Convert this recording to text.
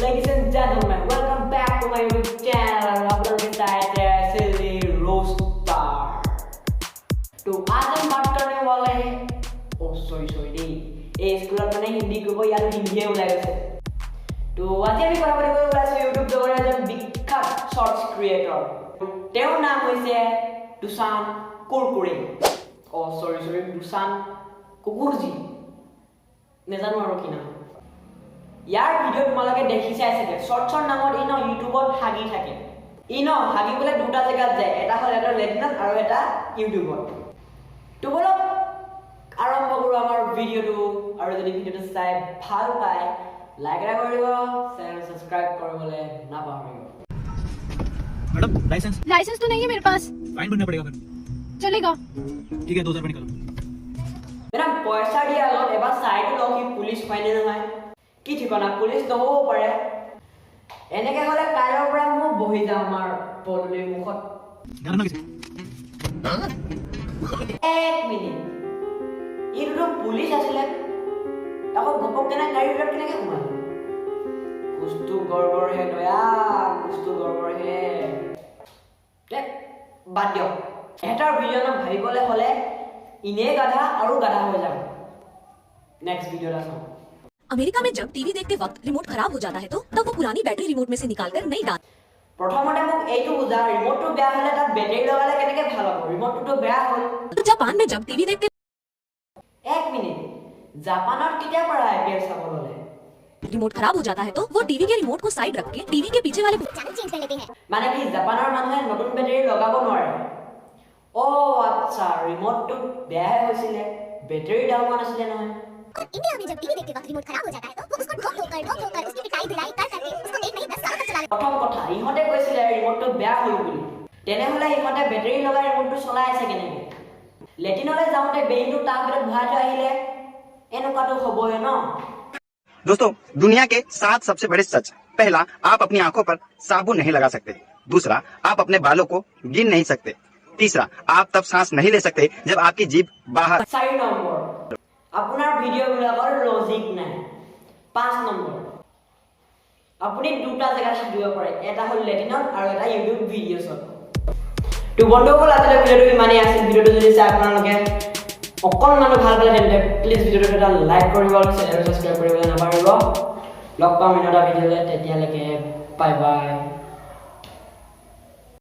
ladies and gentlemen, welcome back to my YouTube channel. आप लोग के साथ है सिली रोस्टर। तो आज हम बात करने वाले हैं सॉरी এই স্কুলত মানে হিন্দি কব ইয়াৰ হিন্দিয়ে ওলাই গৈছে তো আজি আমি কথা পাতিব ওলাইছো ইউটিউব জগতৰ এজন বিখ্যাত শৰ্টস ক্ৰিয়েটৰ তেওঁৰ নাম হৈছে দুসান কুৰকুৰে সৰি দুসান কুকুৰজি নেজানো আৰু কি নাম ইয়াৰ ভিডিও তোমালোকে দেখি চাইছে শৰ্টছৰ নামত ইনো ইউটিউবত হাগি থাকে ইনো হাগি বলে দুটা জায়গা যায় এটা হল এটা লেটিনত আৰু এটা ইউটিউবত তো বলো আৰম্ভ কৰো আমাৰ ভিডিওটো আৰু যদি ভিডিওটো চাই ভাল পায় লাইক এটা কৰিব চেনেল সাবস্ক্ৰাইব কৰিবলৈ নাপাহৰিব मैडम लाइसेंस तो नहीं है मेरे पास फाइन भरना पड़ेगा फिर चलेगा ठीक है 2000 रुपए निकालो মেডাম পইচা দিয়া আগত এবাৰ চাইটো লওঁ কি পুলিচ ফাইনে নহয় কি ঠিকনা পুলিচ নহ'ব পাৰে এনেকে হ'লে কাইলৈৰ পৰা মই বহি যাম আমাৰ পদূলিৰ মুখত ध्यान रखना किसी এক মিনিট এইটো পুলিচ আছিলে আকৌ গপক কেনে গাড়ীৰ ভিতৰত কেনেকৈ সোমালে কুস্তু গড়বড় হে দয়া কুস্তু গড়বড় হে বাদ দিয়ক এটাৰ ভিডিঅ' নাম ভাবিবলৈ হ'লে इन्हें गाधा और गाधा हो जाओ नेक्स्ट वीडियो ला सुनो अमेरिका में जब टीवी देखते वक्त रिमोट खराब हो जाता है तो तब वो पुरानी बैटरी रिमोट में से निकालकर नई डाल प्रथमते মোক এইটো বুজা ৰিমোট টো বেয়া হলে তাত বেটাৰি লগালে কেনেকে ভাল হ'ব ৰিমোট টো বেয়া হ'ল जापान में जब टीवी देखते এক মিনিট জাপানত কেতিয়া পৰা আইপিএল চাবলৈ रिमोट खराब हो जाता है तो वो टीवी के रिमोट को साइड रख के टीवी के पीछे वाले चैनल चेंज कर लेते हैं মানে কি জাপানৰ মানুহে নতুন বেটাৰি লগাব নোৱাৰে ও আচ্ছা রিমোট তো বেয়া হৈছিলে ব্যাটারি ডাউন আছিলে নহয় इंडिया में जब टीवी देखते वक्त रिमोट खराब हो जाता है तो वो उसको ठोक ठोकर उसकी पिटाई भिड़ाई कर करके उसको 1 नहीं 10 साल तक चला প্ৰথম কথা ইহঁতে কৈছিলে ৰিমোট তো বেয়া হ'ল বুলি তেনেহলে ইহঁতে ব্যাটাৰি লগাই ৰিমোট তো চলাই আছে কেনেকে লেটিনলে যাওঁতে বেইনটো তাৰ ভিতৰত ভৰাই থৈ আহিলে এনেকুৱাটো হ'বই ন दोस्तों दुनिया के 7 सबसे बड़े सच पहला आप अपनी आंखों पर साबुन नहीं लगा सकते दूसरा आप अपने बालों को गिन नहीं सकते तीसरा आप तब सांस नहीं ले सकते जब आपकी जीभ बाहर 4 নম্বৰ আপোনাৰ ভিডিও বিলাকৰ লজিক নাই 5 নম্বৰ আপুনি দুটা জায়গা থাকিব পাৰে এটা হল লেটিনত আৰু এটা ইউটিউব ভিডিওছত তো বন্ধুসকল আজিৰ ভিডিওটো ইমানেই আছিল ভিডিওটো যদি চাই আপোনালোকে অকণমান ভাল পালে তেন্তে প্লিজ ভিডিওটো এটা লাইক কৰিব আৰু চেনেলটো সাবস্ক্ৰাইব কৰিবলৈ নাপাহৰিব লগ পাম এটা ভিডিওলৈ তেতিয়ালৈকে বাই বাই